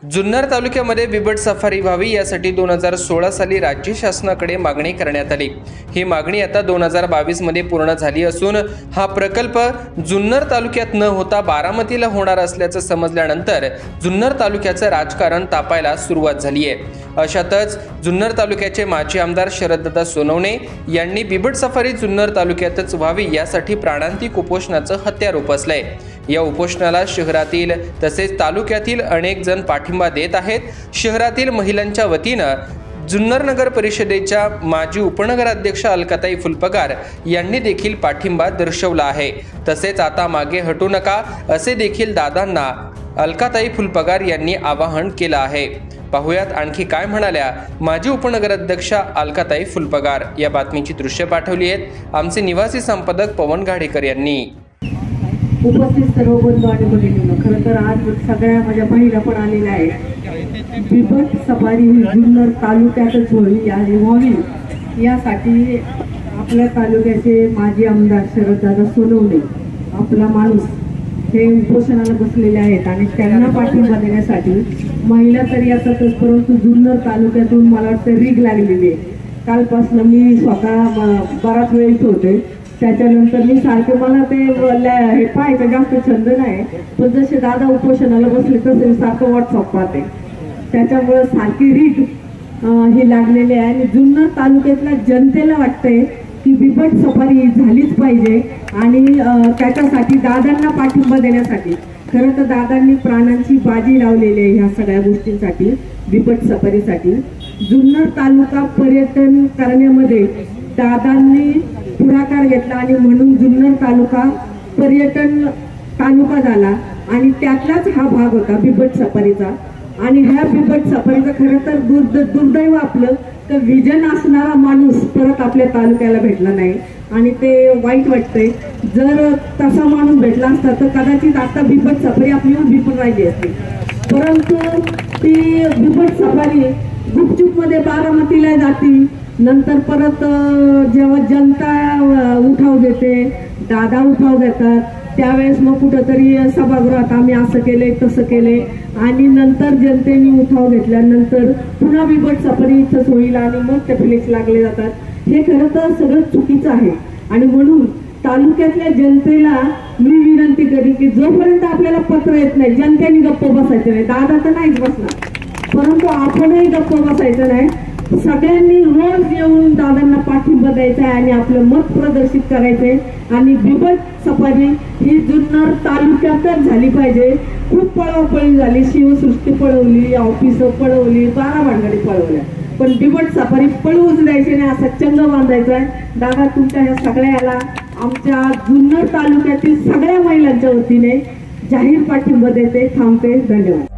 जुन्नर तालुक्यामध्ये बिबट सफारी व्हावी यासाठी 2016 साली राज्य शासनाकडे मागणी करण्यात आली। ही मागणी आता 2022 मध्ये पूर्ण झाली असून हा प्रकल्प जुन्नर तालुक्यात न होता बारामतीला होणार असल्याचं समजल्यानंतर जुन्नर तालुक्याचं राजकारण तापायला सुरुवात झाली आहे। अशातच जुन्नर तालुक्याचे माजी आमदार शरददादा सोनवणे यांनी बिबट सफारी जुन्नर तालुक्यातच व्हावी यासाठी प्राणांतिक उपोषणाचं हत्यार उपसलंय। या उपोषणाला शहरातील तसेच तालुक्यातील अनेक जण पाठिंबा देत आहेत। शहरातील महिलांच्या वतीनं जुन्नर नगर परिषदेच्या माजी उपनगराध्यक्ष अलकाताई फुलपगार यांनी देखील पाठिंबा दर्शवला आहे। तसेच आता मागे हटू नका असे देखील दादांना अलकाताई फुलपगार यांनी आवाहन केलं आहे। पाहुयात आणखी काय म्हणाल्या माजी उपनगराध्यक्षा अलकाताई फुलपगार। या बातमीची दृश्य पाठवली आहेत आमचे निवासी संपादक पवन गाडेकर यांनी। उपस्थित सर्व बंधू आणि भगिनींनो, खरं तर आज सगळ्या माझ्या महिला पण आलेल्या आहेत। बिबट सफारी ही जुन्नर तालुक्यातच व्हावी यासाठी आपल्या तालुक्याचे माजी आमदार शरददादा सोनवणे आपला माणूस हे उपोषणाला बसलेले आहेत आणि त्यांना पाठिंबा देण्यासाठी महिला तरी येतातच, परंतु जुन्नर तालुक्यातून मला वाटतं रीग लागलेली आहे। कालपासून मी स्वतः बराच वेळ इथे होते, त्याच्यानंतर मी सारखे मला ते हे पाहायचं जास्त छंद नाही, पण जसे दादा उपोषणाला बसले तसे मी सारखं व्हॉट्सअप पाहते, त्याच्यामुळे सारखी रीग ही लागलेली आहे। आणि जुन्नर तालुक्यातल्या जनतेला वाटतंय की बिबट सफारी झालीच पाहिजे आणि त्याच्यासाठी दादांना पाठिंबा देण्यासाठी खरं तर दादांनी प्राणांची बाजी लावलेली आहे ह्या सगळ्या गोष्टींसाठी, बिबट सफारीसाठी। जुन्नर तालुका पर्यटन करण्यामध्ये दादांनी पुढाकार घेतला आणि म्हणून जुन्नर तालुका पर्यटन तालुका झाला आणि त्यातलाच हा भाग होता बिबट सफारीचा। आणि ह्या बिबट सफारीचं खरं तर दुर्दैव आपलं तर विजन असणारा माणूस परत आपल्या तालुक्याला भेटला नाही आणि ते वाईट वाटतंय। जर तसा माणूस भेटला असता तर कदाचित आता बिबट सफारी आपली उभी पण राहिली असती, परंतु ती बिबट सफारी गुपचूप मध्ये बारामतीला जाती, नंतर परत जेव्हा जनता उठाव देते, दादा उठाव देतात, त्यावेळेस मग कुठंतरी सभागृहात आम्ही असं केलंय तसं केलंय आणि नंतर जनतेने उठाव घेतल्यानंतर पुन्हा बिबट सफारी इथंच होईल आणि मग ते फ्लेक्स लागले जातात। हे खरं तर सगळं चुकीचं आहे आणि म्हणून तालुक्यातल्या जनतेला मी विनंती करी की जोपर्यंत आपल्याला पत्र येत नाही जनतेने गप्प बसायचं नाही। दादा तर नाहीच बसणार, परंतु आपणही गप्प बसायचं नाही। सगळ्यांनी रोज येऊन दादांना पाठिंबा द्यायचा आहे आणि आपलं मत प्रदर्शित करायचंय आणि बिबट सफारी ही जुन्नर तालुक्यातच झाली पाहिजे। खूप पळापळी झाली, शिवसृष्टी पळवली, ऑफिसं पळवली, बारा भानगडी पळवल्या, पण बिबट सफारी पळवूच द्यायची नाही असा चंग बांधायचा आहे। दादा तुमच्या ह्या सगळ्याला आमच्या जुन्नर तालुक्यातील सगळ्या महिलांच्या वतीने जाहीर पाठिंबा देते। थांबते, धन्यवाद।